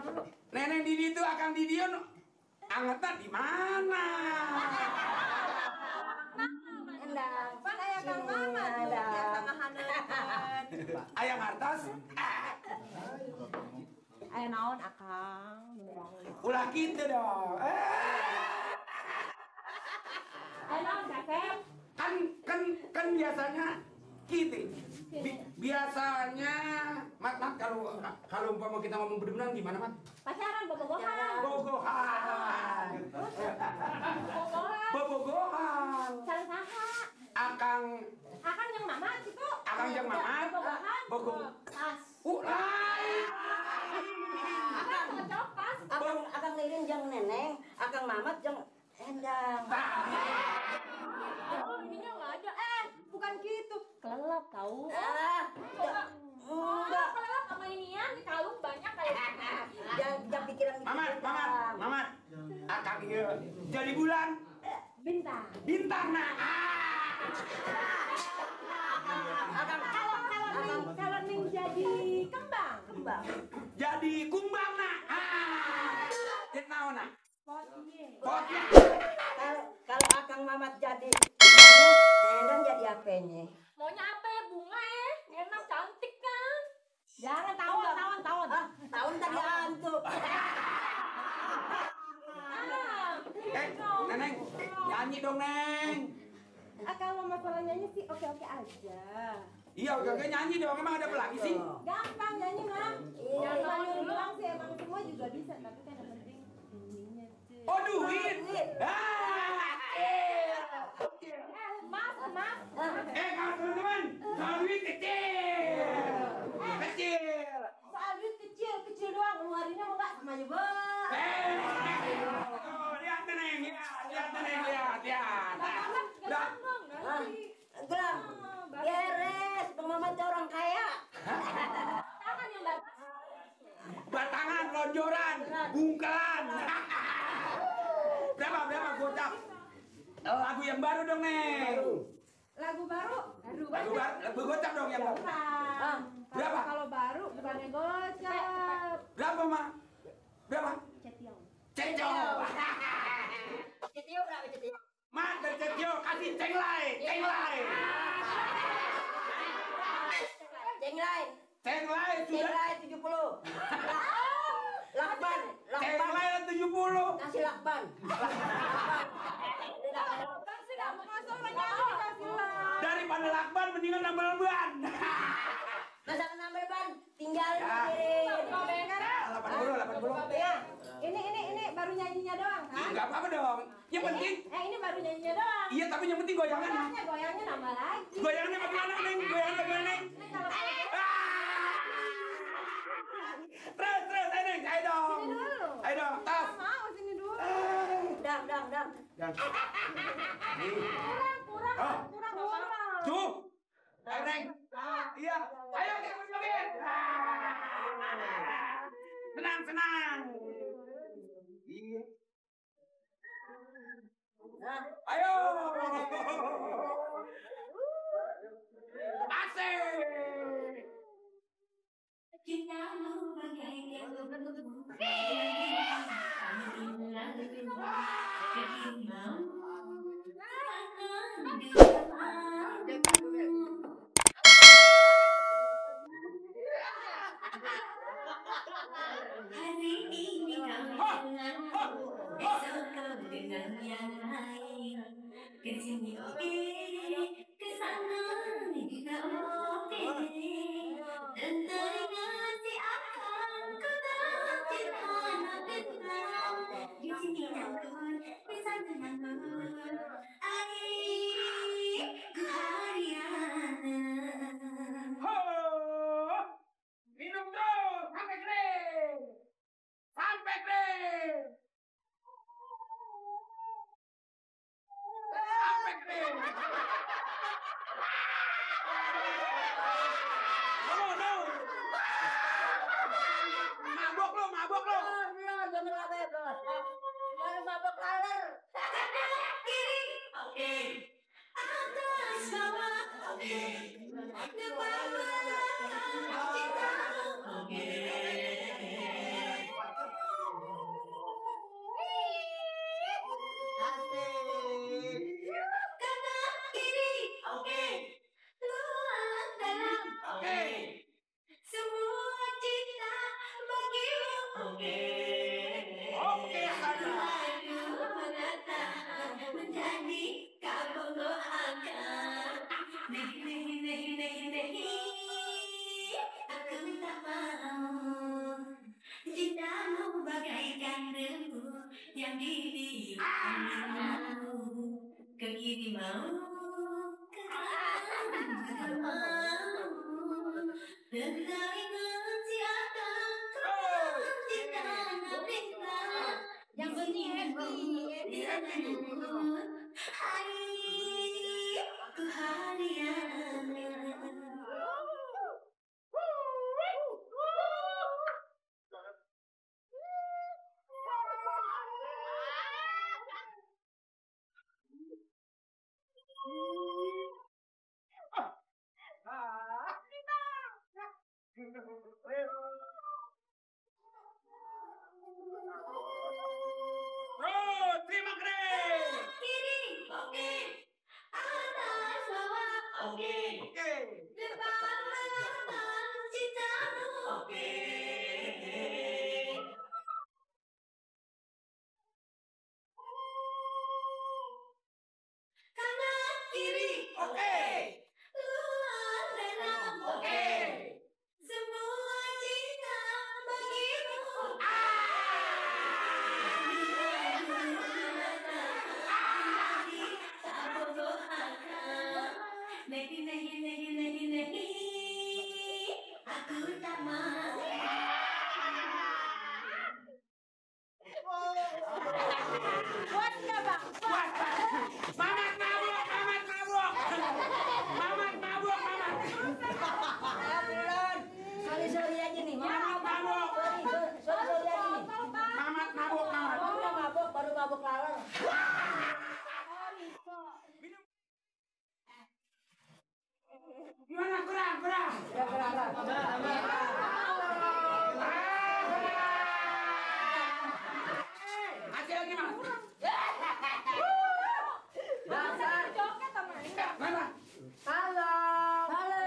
dulu. Neneng Didi itu Akang Didion angetnya di mana? Endang. Pan aya Kang Mamat ya sama Haneun. Aya ngartos? Aya naon Akang? Ulah kitu dong. Aya naon Kakek? Kan biasanya gitu. Biasanya Mat kalau umpama kita ngomong bener-bener gimana, Mat? Pacaran bobogohan. Bobogohan. Bobogohan. Sareng saha? Akang Yang Mamat gitu. Akang jeung Mamat. Bobogohan. Pas. Lain. Cocok pas. Akang Lirin jeung Neneng, Akang Mamat jeung Endang. Oh, ininya enggak ada. Bukan gitu. Kelelep tahu. Enggak. Kelelep sama inian di kalung banyak kayak. Jangan pikiran gitu. Mamat. Akang ieu jadi bulan. Bintang nah. Kalau ning jadi kembang. Jadi kumbang nah. Jadi naon nah? Potnya. Kalau Akang Mamat jadi Endang jadi apanya? Maunya apa ya bunga enak cantik kan? Jangan tahun. Tahun tadi antuk. Neneng, nyanyi dong, Neng. Kalau masalah nyanyi sih oke-oke aja. Iya, oke nyanyi dong. Emang ada apa lagi sih? Gampang nyanyi mah. Iya. Yang bilang sih emang semua juga bisa, tapi kan yang penting ininya sih. Oh, duit. Mas. Kalau teman-teman, soal duit kecil. Soal duit kecil doang, ngeluarinnya mau nggak sama aja Lihat Neng, lihat. Gelang. Beres, Bang Mamat orang kaya. Tangan yang bagus. Batangan, lonjoran, bungkelan. Berapa gocap? Lagu yang baru dong, Neng. Lagu baru. Lagu gocap dong yang baru. Berapa? Kalau baru bukannya gocap. Berapa, Ma? Berapa? Cetio. Cetio berapa Cetio? Ma, dari Cetio kasih cenglai. Cenglai sudah. Cenglai 70. Lakban. Cenglai 70. Kasih lakban. Daripada lakban mendingan nambal ban. Masalah nambal ban, tinggal Ya. kirim. 80. Ya. Ini baru nyanyinya doang kan? Enggak apa-apa dong. Yang penting. Ini baru nyanyinya doang. Iya, tapi yang penting goyangan. Goyangnya nambah lagi. Goyangannya bagaimana, Neng? Goyangannya. Terus, ayo Neng, ayo dong. Sini dulu. Ayo dong, tas. Mau sini dulu. Dang. Kurang. Cukup. Ayo Neng. Iya. Ayo kita berjoget. Senang. Iya. Ayo. Asik. Hari ini kau dengan aku, esok kau dengan yang lain. Kesini oke, kesana juga oke. Teringat si akan ku tak cinta tenang. Di sini aku, di sana aku. Ku Haryana. Minum terus sampai kering. No. Mabok lo. Jangan mabok laler. Oke. Atas bawah. Oke. Depan belakang kita. Oke. Oke, sana. Menjadi kabongo akan nehi aku tak mau cintamu bagaikan debu yang ditiupmu ke kiri mau ke kanan juga mau dengan siapa kau cinta nabita yang bunyi happy hai ku harian Bro, terima kasih. kiri oke atas bawah oke Oke. depan belakang cintamu oke kanan kiri Oke. luar dalam Oke. semua cinta bagimu aku tak mau Kuat nggak bang? Kuat, Pak. Mamat mabuk, Mamat mabuk. Mamat mabuk, Mamat. Belum. Sorry aja nih. Mamat mabuk. Sorry aja nih. Mamat mabuk, Mamat. Kamu udah mabuk, baru mabuk laler. Gimana, kurang? Ya gerah. Masih lagi, Mas. Dasar. Joget sama ini. Mana? Halo. Halo.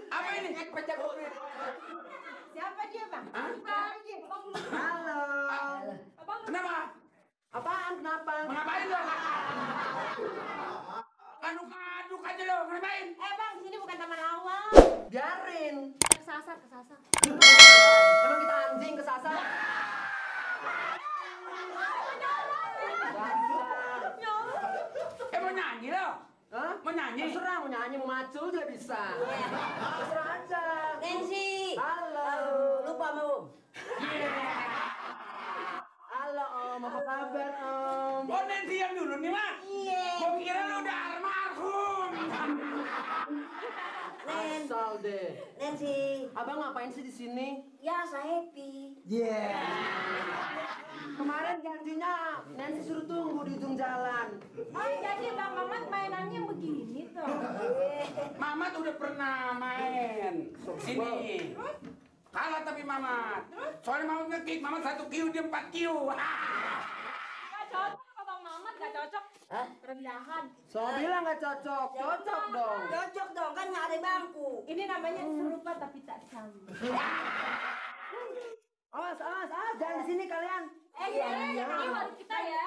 Apa ini? Pecah kulit. Siapa dia bang? Hah? Siapa dia? Abang belum. Halo. Abang belum. Kenapa? Apaan? Kenapa? Ngapain lo? Aduk aja lo, ngapain? Bang, di sini bukan taman lawak. Biarin. Kesasar. Emang kita anjing kesasar? Dasar. Mau nyanyi lo? Hah? Mau nyanyi? Terserah mau nyanyi mau maju juga bisa. Terserah aja. Nancy. Halo. Lupa mau. Halo Om, apa kabar Om? Oh, Nancy yang dulu nih, Mas. Iya. Gua kira lu udah almarhum. Asal deh. Nancy. Abang ngapain sih di sini? Ya, saya happy. Kemarin janjinya Nancy suruh tunggu di ujung jalan. Oh, jadi Bang Mamat mainannya begini tuh. Mamat udah pernah main sini. Kalah tapi Mamat. Soalnya Mamat nge-kick, Mamat 1 Q, dia 4 Q. Gak cocok sama Bang Mamat, gak cocok. Hah? Rendahan. So bilang nggak cocok, cocok dong. Cocok dong, kan nggak ada bangku. Ini namanya serupa tapi tak sama. Awas, jangan di sini kalian. Ini warung kita ya.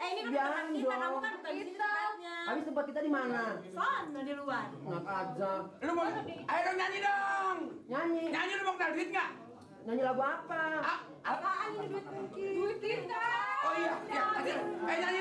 Ini kan Jangan tempat kita, dong. kamu kan bukan di sini tempatnya. Habis tempat kita di mana? Sana di luar. Enak aja. Lu mau, ayo dong nyanyi dong. Nyanyi. Nyanyi lu mau kenal duit nggak? Nyanyi lagu apa? Ah, Apaan ini duit kunci? Duit kita. oh iya, iya. Nyanyi